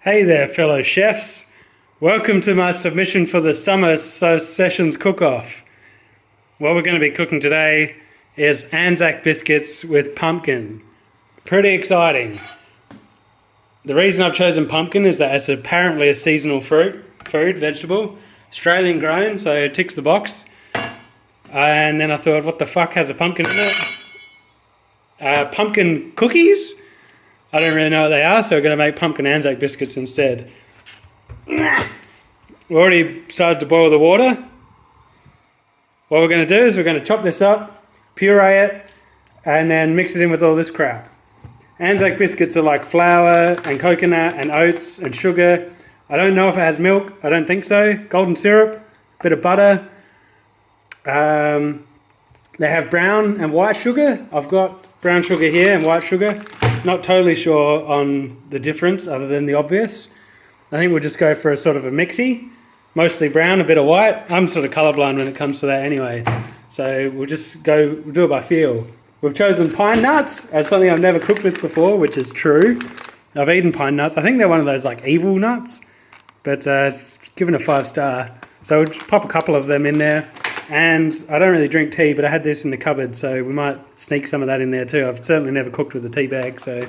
Hey there, fellow chefs. Welcome to my submission for the Summer Sessions Cook-Off. What we're going to be cooking today is ANZAC biscuits with pumpkin. Pretty exciting. The reason I've chosen pumpkin is that it's apparently a seasonal vegetable, Australian grown, so it ticks the box. And then I thought, what the fuck has a pumpkin in it? Pumpkin cookies? I don't really know what they are, so we're going to make pumpkin ANZAC biscuits instead. We already started to boil the water. What we're going to do is we're going to chop this up, puree it, and then mix it in with all this crap. ANZAC biscuits are like flour and coconut and oats and sugar. I don't know if it has milk. I don't think so. Golden syrup, a bit of butter. They have brown and white sugar. I've got brown sugar here and white sugar. Not totally sure on the difference other than the obvious. I think we'll just go for a sort of a mixie. Mostly brown, a bit of white. I'm sort of colourblind when it comes to that anyway. So we'll do it by feel. We've chosen pine nuts as something I've never cooked with before, which is true. I've eaten pine nuts. I think they're one of those like evil nuts, but it's given a 5-star. So we'll just pop a couple of them in there. And I don't really drink tea, but I had this in the cupboard, so we might sneak some of that in there too. I've certainly never cooked with a tea bag. So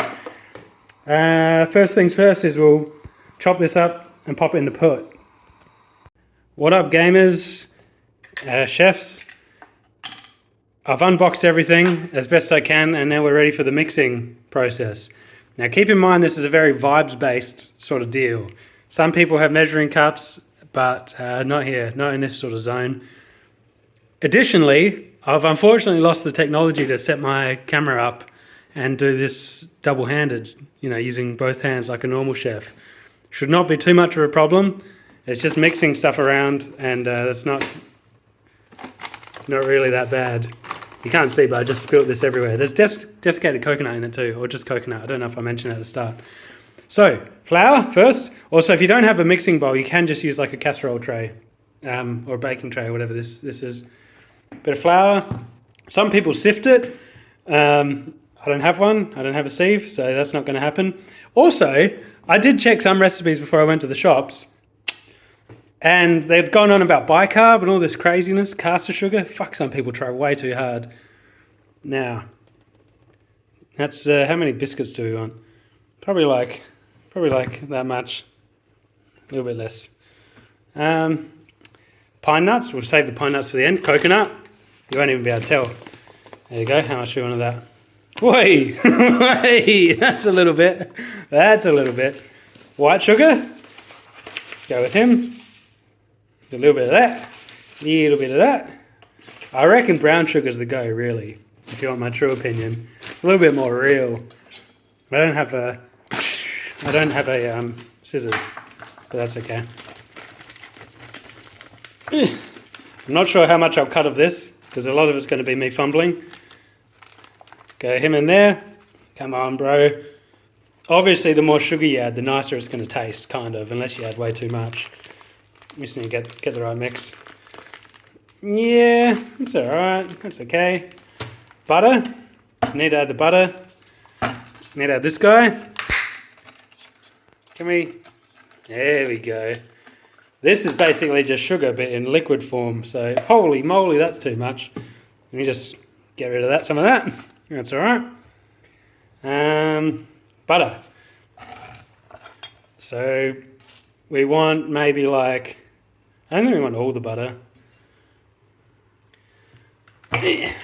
first things first is we'll chop this up and pop it in the pot. What up, gamers, chefs? I've unboxed everything as best I can, and now we're ready for the mixing process. Now keep in mind this is a very vibes-based sort of deal. Some people have measuring cups, but not here, not in this sort of zone. Additionally, I've unfortunately lost the technology to set my camera up and do this double-handed, using both hands like a normal chef. Should not be too much of a problem. It's just mixing stuff around, and that's not really that bad. You can't see, but I just spilled this everywhere. There's desiccated coconut in it too, or just coconut. I don't know if I mentioned it at the start. So, flour first. Also, if you don't have a mixing bowl, you can just use like a casserole tray or a baking tray, or whatever this is. Bit of flour. Some people sift it. I don't have one. I don't have a sieve, so that's not going to happen. Also, I did check some recipes before I went to the shops, and they'd gone on about bicarb and all this craziness, caster sugar. Fuck, some people try way too hard. Now, that's how many biscuits do we want? Probably like that much. A little bit less. Pine nuts. We'll save the pine nuts for the end. Coconut. You won't even be able to tell. There you go. How much do you want of that? Whey! Whey! That's a little bit. That's a little bit. White sugar. Go with him. A little bit of that. A little bit of that. I reckon brown sugar's the go, really. If you want my true opinion. It's a little bit more real. I don't have a scissors, but that's okay. I'm not sure how much I'll cut of this, because a lot of it's going to be me fumbling. Go him in there. Come on, bro. Obviously, the more sugar you add, the nicer it's going to taste, kind of, unless you add way too much. You just need to get the right mix. Yeah, it's alright. That's okay. Butter. Need to add the butter. Need to add this guy. There we go. This is basically just sugar, but in liquid form. So, holy moly, that's too much. Let me just get rid of some of that. That's all right. Butter. So, we want maybe like, I don't think we want all the butter.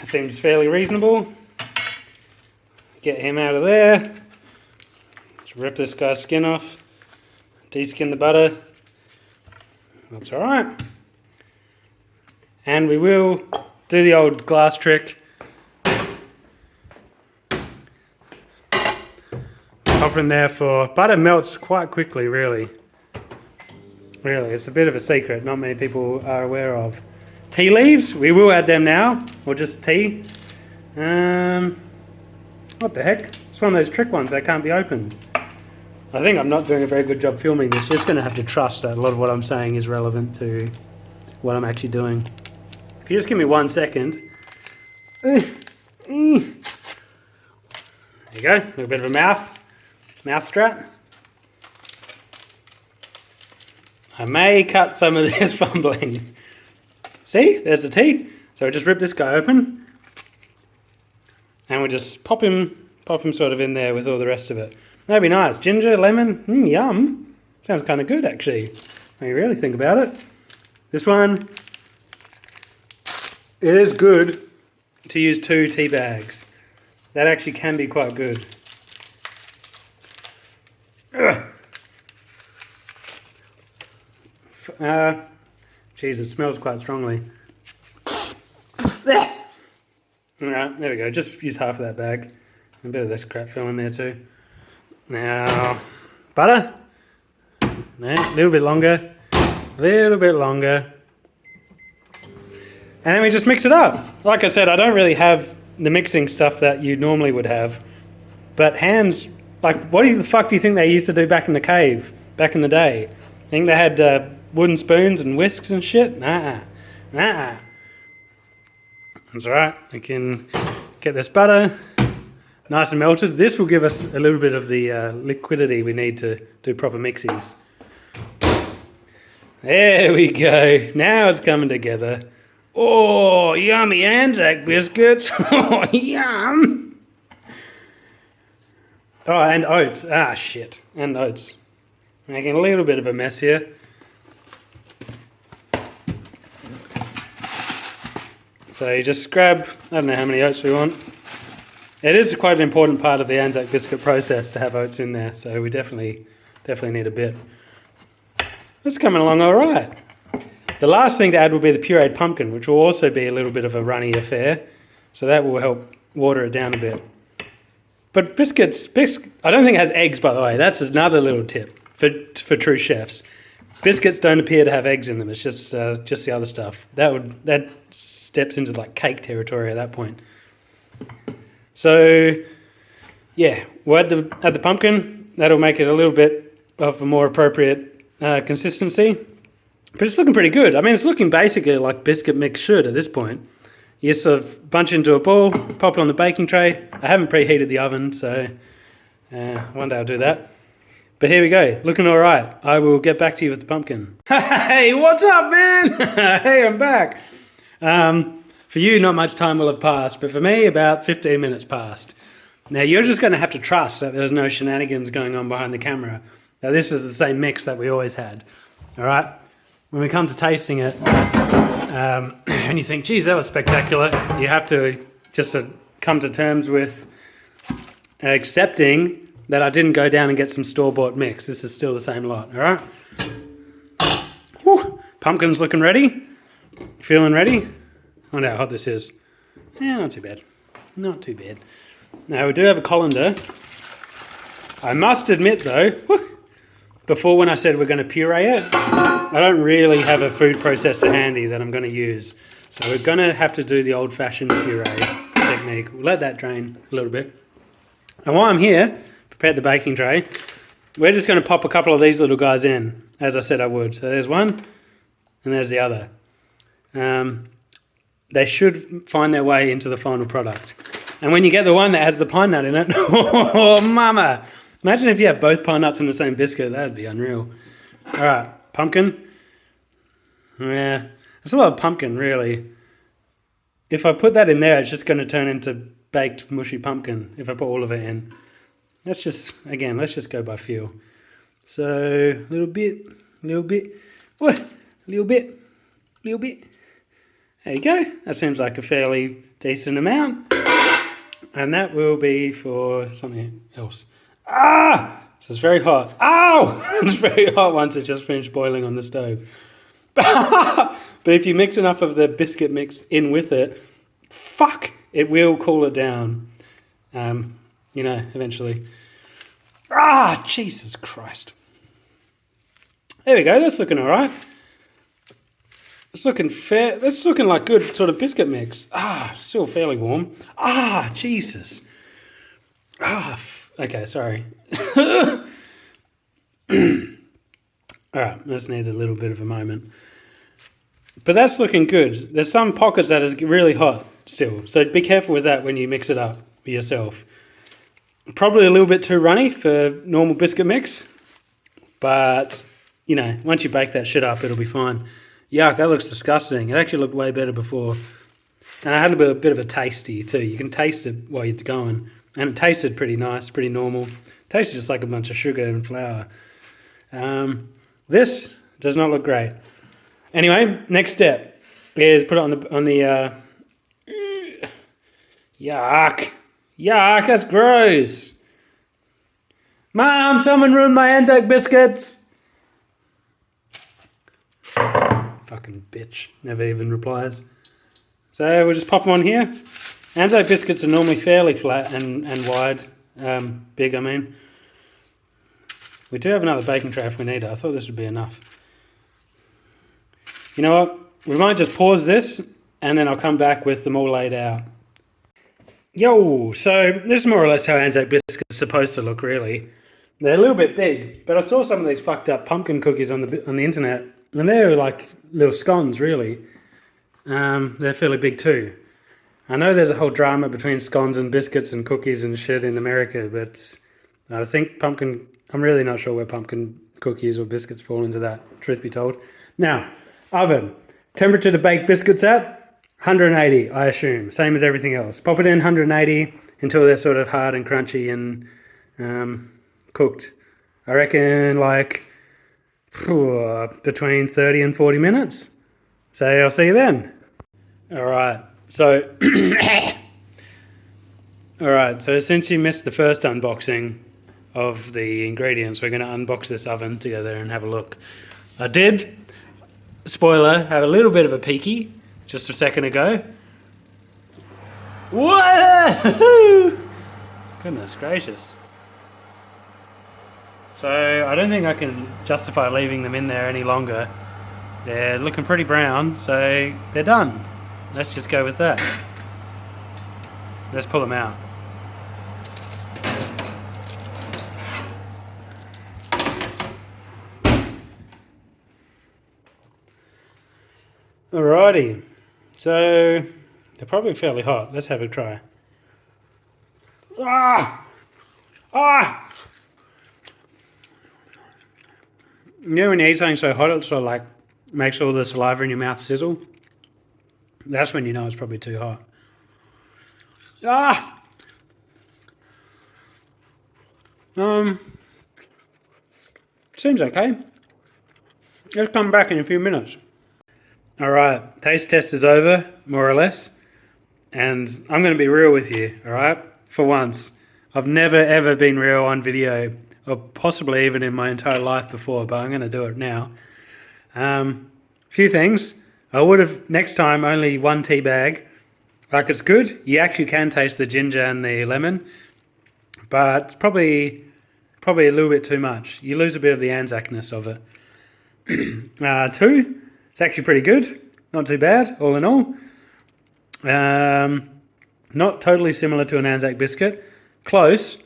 Seems fairly reasonable. Get him out of there. Just rip this guy's skin off. De-skin the butter. That's all right. And we will do the old glass trick. Pop in there for... Butter melts quite quickly, really. Really, it's a bit of a secret not many people are aware of. Tea leaves, we will add them now. Or just tea. What the heck? It's one of those trick ones that can't be opened. I think I'm not doing a very good job filming this. You're just going to have to trust that a lot of what I'm saying is relevant to what I'm actually doing. If you just give me 1 second. There you go. A little bit of a mouth strap. I may cut some of this fumbling. See, there's the tea. So we just rip this guy open, and we just pop him sort of in there with all the rest of it. That'd be nice. Ginger, lemon, yum. Sounds kind of good actually, when you really think about it. This one, it is good to use 2 tea bags. That actually can be quite good. Geez, it smells quite strongly. Alright, there we go. Just use half of that bag. A bit of this crap fell in there too. Now, butter. No, a little bit longer. A little bit longer. And then we just mix it up. Like I said, I don't really have the mixing stuff that you normally would have. But hands, like, what the fuck do you think they used to do back in the cave, back in the day? I think they had wooden spoons and whisks and shit? Nah. That's alright. We can get this butter nice and melted. This will give us a little bit of the liquidity we need to do proper mixies. There we go. Now it's coming together. Oh, yummy ANZAC biscuits. Oh, yum. Oh, and oats. Ah, shit. And oats. Making a little bit of a mess here. So you just grab, I don't know how many oats we want. It is quite an important part of the ANZAC biscuit process to have oats in there, so we definitely need a bit. It's coming along all right. The last thing to add will be the pureed pumpkin, which will also be a little bit of a runny affair, so that will help water it down a bit. But biscuits, I don't think it has eggs, by the way. That's another little tip for true chefs. Biscuits don't appear to have eggs in them. It's just the other stuff. That steps into like cake territory at that point. So yeah, we'll add the pumpkin. That'll make it a little bit of a more appropriate consistency. But it's looking pretty good. I mean, it's looking basically like biscuit mix should at this point. You sort of bunch into a ball, pop it on the baking tray. I haven't preheated the oven, so one day I'll do that. But here we go, looking all right. I will get back to you with the pumpkin. Hey, what's up, man? Hey, I'm back. For you, not much time will have passed, but for me, about 15 minutes passed. Now, you're just going to have to trust that there's no shenanigans going on behind the camera. Now, this is the same mix that we always had, all right? When we come to tasting it, and you think, geez, that was spectacular, you have to just come to terms with accepting that I didn't go down and get some store-bought mix. This is still the same lot, all right? Whew. Pumpkin's looking ready. Feeling ready? I wonder how hot this is. Yeah, not too bad. Not too bad. Now, we do have a colander. I must admit, though, before when I said we're going to puree it, I don't really have a food processor handy that I'm going to use. So we're going to have to do the old-fashioned puree technique. We'll let that drain a little bit. And while I'm here, prepared the baking tray, we're just going to pop a couple of these little guys in, as I said I would. So there's one, and there's the other. They should find their way into the final product. And when you get the one that has the pine nut in it, oh, mama! Imagine if you have both pine nuts in the same biscuit. That would be unreal. All right, pumpkin. Yeah, it's a lot of pumpkin, really. If I put that in there, it's just going to turn into baked mushy pumpkin if I put all of it in. Let's just go by feel. So, a little bit, what? A little bit. There you go. That seems like a fairly decent amount. And that will be for something else. Ah! This is very hot. Ow! It's very hot once it just finished boiling on the stove. But if you mix enough of the biscuit mix in with it, it will cool it down. Eventually. Ah, Jesus Christ. There we go. That's looking all right. It's looking fair. That's looking like good sort of biscuit mix. Ah, still fairly warm. Ah, Jesus. Ah, okay, sorry. All right, let's need a little bit of a moment. But that's looking good. There's some pockets that is really hot still. So be careful with that when you mix it up yourself. Probably a little bit too runny for normal biscuit mix. But you know, once you bake that shit up, it'll be fine. Yuck, that looks disgusting. It actually looked way better before. And I had a bit of a tasty too. You can taste it while you're going. And it tasted pretty nice, pretty normal. Tastes just like a bunch of sugar and flour. This does not look great. Anyway, next step is put it on the yuck. Yuck, that's gross. Mom, someone ruined my ANZAC biscuits. Fucking bitch. Never even replies. So we'll just pop them on here. ANZAC biscuits are normally fairly flat and wide. Big, I mean. We do have another baking tray if we need it. I thought this would be enough. You know what? We might just pause this and then I'll come back with them all laid out. Yo, so this is more or less how ANZAC biscuits are supposed to look, really. They're a little bit big, but I saw some of these fucked up pumpkin cookies on the internet, and they're like little scones, really. They're fairly big too. I know there's a whole drama between scones and biscuits and cookies and shit in America, but I think I'm really not sure where pumpkin cookies or biscuits fall into that, truth be told. Now, oven. Temperature to bake biscuits at 180, I assume. Same as everything else. Pop it in 180 until they're sort of hard and crunchy and cooked. I reckon like between 30 and 40 minutes. So I'll see you then. Alright, so since you missed the first unboxing of the ingredients, we're going to unbox this oven together and have a look. I did, spoiler, have a little bit of a peeky just a second ago. Whoa! Goodness gracious. So I don't think I can justify leaving them in there any longer. They're looking pretty brown, so they're done. Let's just go with that. Let's pull them out. Alrighty, so they're probably fairly hot. Let's have a try. Ah! You know when you eat something so hot it sort of like makes all the saliva in your mouth sizzle? That's when you know it's probably too hot. Seems okay. Let's come back in a few minutes. Alright, taste test is over, more or less. And I'm going to be real with you, alright? For once. I've never ever been real on video, or possibly even in my entire life before, but I'm going to do it now. Few things. I would have, next time, only 1 tea bag. Like, it's good. You actually can taste the ginger and the lemon. But it's probably a little bit too much. You lose a bit of the ANZAC-ness of it. 2. It's actually pretty good. Not too bad, all in all. Not totally similar to an ANZAC biscuit. Close.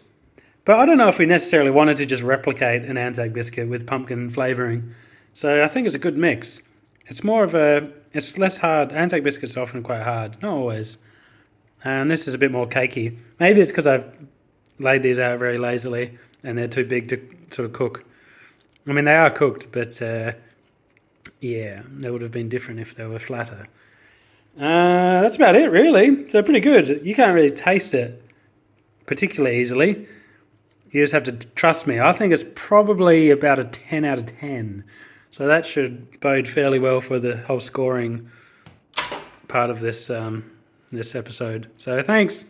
But I don't know if we necessarily wanted to just replicate an ANZAC biscuit with pumpkin flavouring. So I think it's a good mix. It's it's less hard. ANZAC biscuits are often quite hard. Not always. And this is a bit more cakey. Maybe it's because I've laid these out very lazily and they're too big to sort of cook. I mean, they are cooked, but yeah, they would have been different if they were flatter. That's about it, really. So pretty good. You can't really taste it particularly easily. You just have to trust me. I think it's probably about a 10 out of 10. So that should bode fairly well for the whole scoring part of this this episode. So thanks.